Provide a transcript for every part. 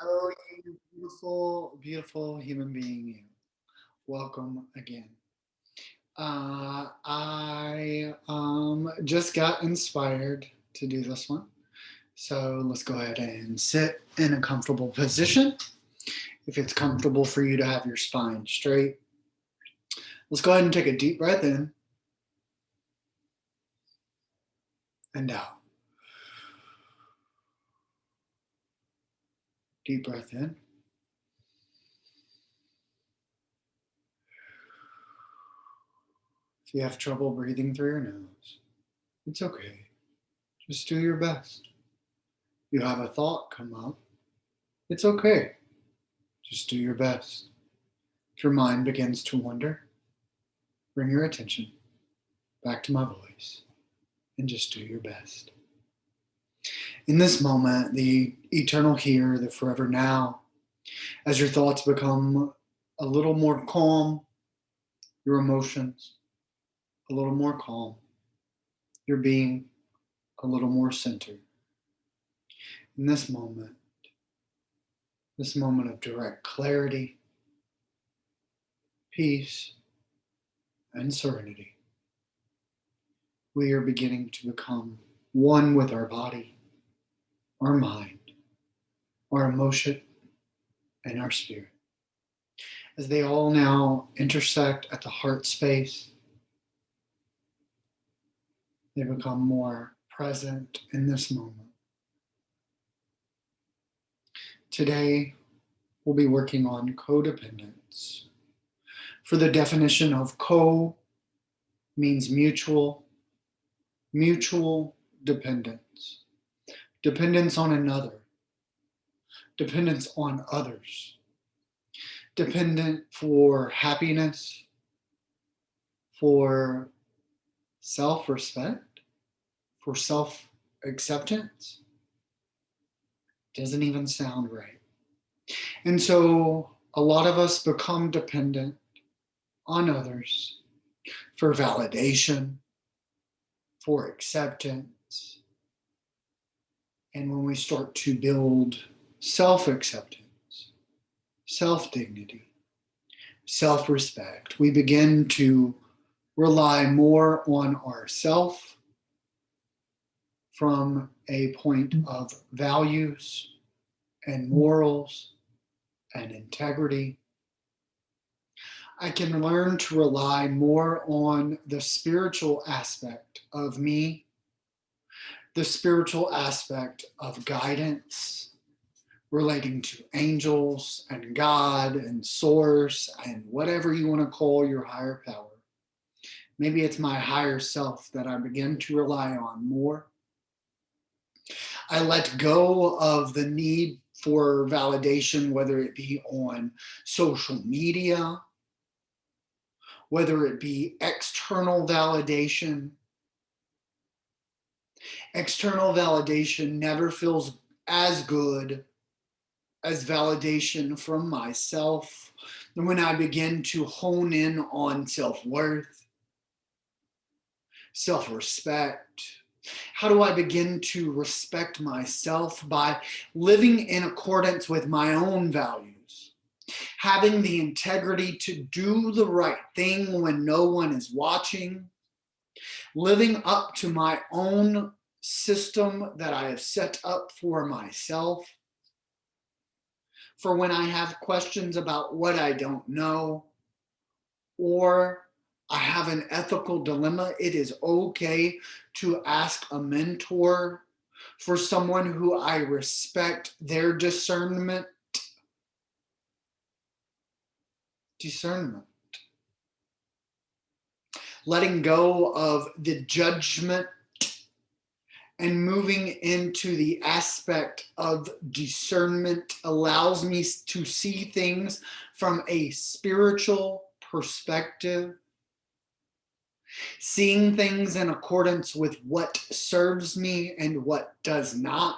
Oh, you beautiful, beautiful human being, you. Welcome again. I just got inspired to do this one. So let's go ahead and sit in a comfortable position. If it's comfortable for you to have your spine straight, let's go ahead and take a deep breath in and out. Deep breath in. If you have trouble breathing through your nose, it's okay. Just do your best. You have a thought come up, it's okay. Just do your best. If your mind begins to wander, bring your attention back to my voice and just do your best. In this moment, the eternal here, the forever now, as your thoughts become a little more calm, your emotions a little more calm, your being a little more centered. In this moment of direct clarity, peace, and serenity, we are beginning to become one with our body, our mind, our emotion, and our spirit. As they all now intersect at the heart space, they become more present in this moment. Today, we'll be working on codependence. For the definition of co means mutual, mutual dependence, dependence on another, dependence on others, dependent for happiness, for self respect, for self acceptance. Doesn't even sound right. And so a lot of us become dependent on others for validation, for acceptance. And when we start to build self acceptance, self dignity, self respect, we begin to rely more on ourself from a point of values and morals and integrity. I can learn to rely more on the spiritual aspect of me, the spiritual aspect of guidance relating to angels and God and source and whatever you want to call your higher power. Maybe it's my higher self that I begin to rely on more. I let go of the need for validation, whether it be on social media, whether it be external validation. External validation never feels as good as validation from myself. And when I begin to hone in on self worth, self respect, how do I begin to respect myself? By living in accordance with my own values, having the integrity to do the right thing when no one is watching, living up to my own system that I have set up for myself. For when I have questions about what I don't know, or I have an ethical dilemma, it is okay to ask a mentor, for someone who I respect their discernment. Discernment. Letting go of the judgment and moving into the aspect of discernment allows me to see things from a spiritual perspective, seeing things in accordance with what serves me and what does not,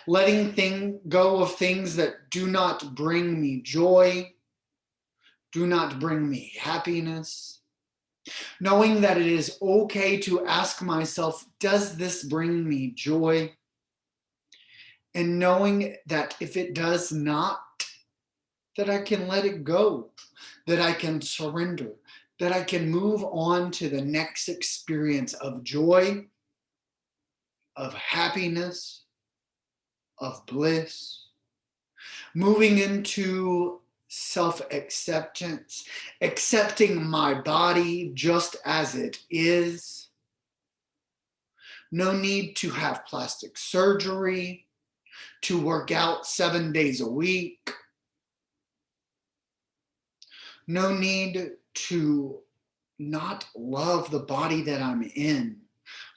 letting go of things that do not bring me joy, do not bring me happiness, knowing that it is okay to ask myself, does this bring me joy? and knowing that if it does not, that I can let it go, that I can surrender, that I can move on to the next experience of joy, of happiness, of bliss, moving into self acceptance, accepting my body just as it is. No need to have plastic surgery, to work out 7 days a week. No need to not love the body that I'm in.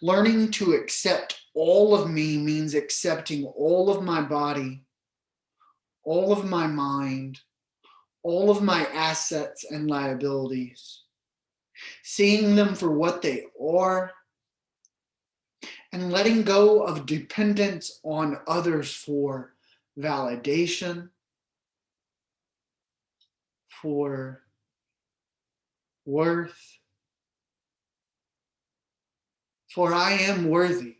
Learning to accept all of me means accepting all of my body, all of my mind, all of my assets and liabilities, seeing them for what they are, and letting go of dependence on others for validation, for worth, for I am worthy.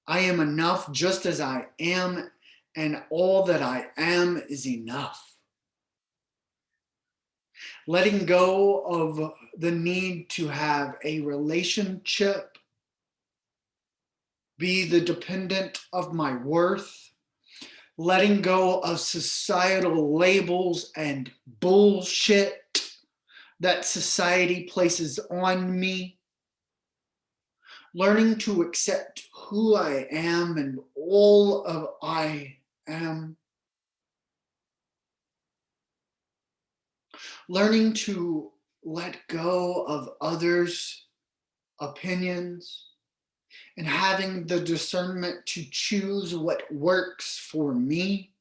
I am enough just as I am, and all that I am is enough. Letting go of the need to have a relationship be the dependent of my worth. Letting go of societal labels and bullshit that society places on me. Learning to accept who I am and all of I am. Learning to let go of others' opinions and having the discernment to choose what works for me.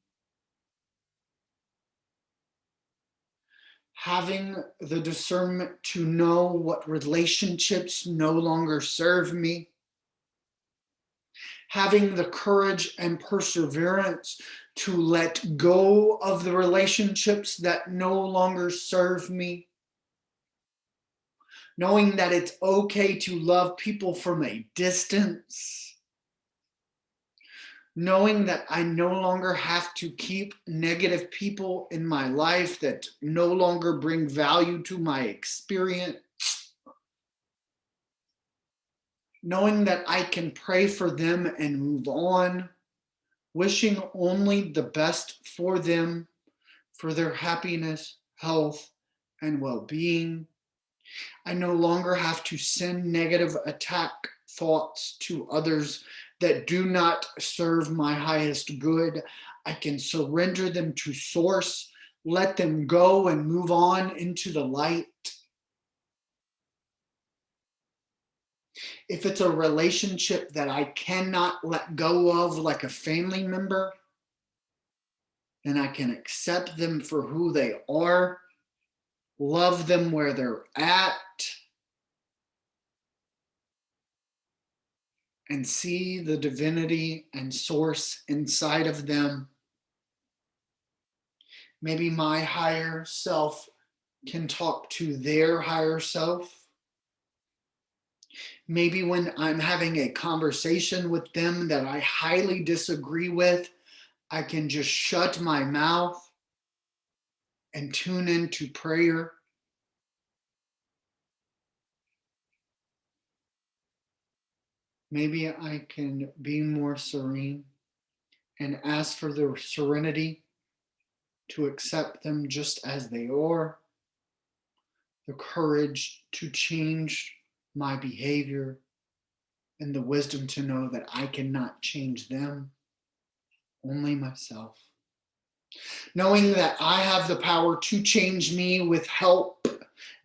Having the discernment to know what relationships no longer serve me. Having the courage and perseverance to let go of the relationships that no longer serve me. Knowing that it's okay to love people from a distance. Knowing that I no longer have to keep negative people in my life that no longer bring value to my experience. Knowing that I can pray for them and move on, wishing only the best for them, for their happiness, health, and well-being. I no longer have to send negative attack thoughts to others that do not serve my highest good. I can surrender them to source, let them go and move on into the light. If it's a relationship that I cannot let go of, like a family member, then I can accept them for who they are, love them where they're at, and see the divinity and source inside of them. Maybe my higher self can talk to their higher self. Maybe when I'm having a conversation with them that I highly disagree with, I can just shut my mouth and tune into prayer. Maybe I can be more serene and ask for the serenity to accept them just as they are, the courage to change my behavior, and the wisdom to know that I cannot change them, only myself. Knowing that I have the power to change me with help,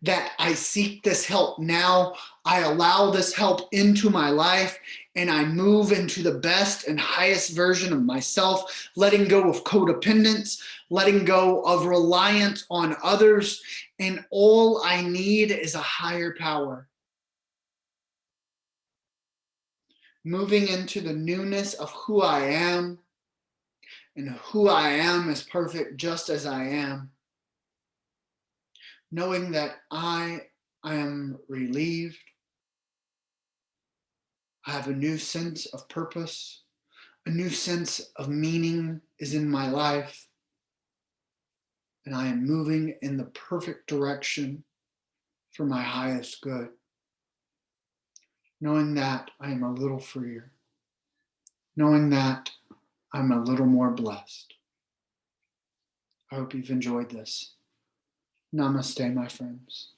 that I seek this help now, I allow this help into my life, and I move into the best and highest version of myself, letting go of codependence, letting go of reliance on others, and all I need is a higher power. Moving into the newness of who I am, and who I am is perfect just as I am. Knowing that I am relieved, I have a new sense of purpose, A new sense of meaning is in my life, and I am moving in the perfect direction for my highest good, knowing that I am a little freer, knowing that I'm a little more blessed. I hope you've enjoyed this. Namaste, my friends.